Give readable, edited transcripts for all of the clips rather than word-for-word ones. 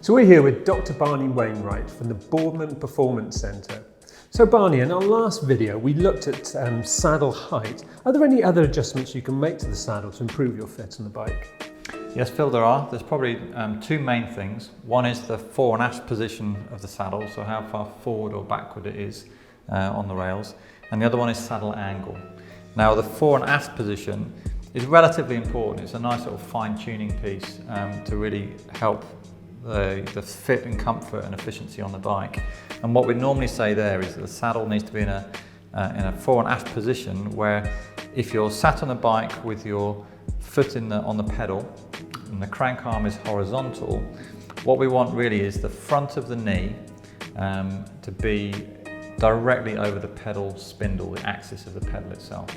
So we're here with Dr. Barney Wainwright from the Boardman Performance Centre. So Barney, in our last video we looked at saddle height. Are there any other adjustments you can make to the saddle to improve your fit on the bike? Yes, Phil, there are. There's probably two main things. One is the fore and aft position of the saddle, so how far forward or backward it is on the rails. And the other one is saddle angle. Now the fore and aft position is relatively important. It's a nice sort of fine-tuning piece to really help the fit and comfort and efficiency on the bike. And what we normally say there is that the saddle needs to be in a fore and aft position where if you're sat on the bike with your foot on the pedal and the crank arm is horizontal, what we want really is the front of the knee to be directly over the pedal spindle, the axis of the pedal itself.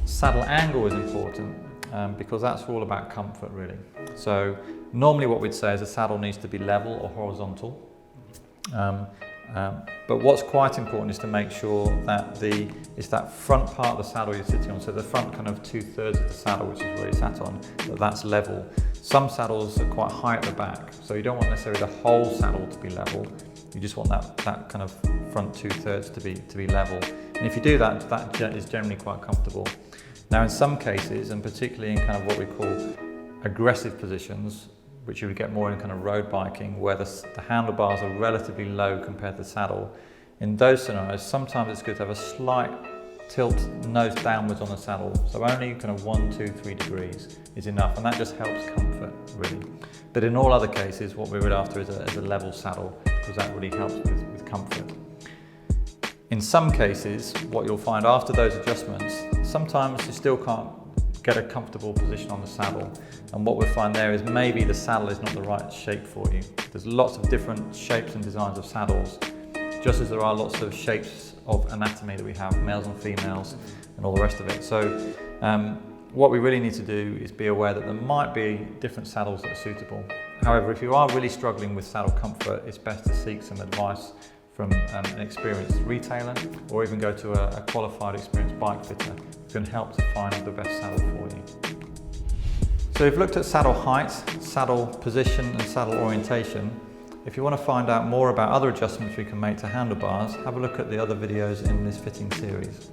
Saddle angle is important because that's all about comfort really. So normally what we'd say is the saddle needs to be level or horizontal. But what's quite important is to make sure that it's that front part of the saddle you're sitting on, so the front kind of 2/3 of the saddle, which is where you sat on, that's level. Some saddles are quite high at the back, so you don't want necessarily the whole saddle to be level. You just want that kind of front 2/3 to be level. And if you do that, that is generally quite comfortable. Now in some cases, and particularly in kind of what we call aggressive positions, which you would get more in kind of road biking, where the handlebars are relatively low compared to the saddle, in those scenarios, sometimes it's good to have a slight tilt nose downwards on the saddle. So only kind of 1, 2, 3 degrees is enough, and that just helps comfort really. But in all other cases, what we're really after is a level saddle, because that really helps with comfort. In some cases, what you'll find after those adjustments, sometimes you still can't get a comfortable position on the saddle. And what we'll find there is maybe the saddle is not the right shape for you. There's lots of different shapes and designs of saddles, just as there are lots of shapes of anatomy that we have, males and females, and all the rest of it. So what we really need to do is be aware that there might be different saddles that are suitable. However, if you are really struggling with saddle comfort, it's best to seek some advice from an experienced retailer, or even go to a qualified experienced bike fitter who can help to find the best saddle for you. So we've looked at saddle height, saddle position and saddle orientation. If you want to find out more about other adjustments we can make to handlebars, have a look at the other videos in this fitting series.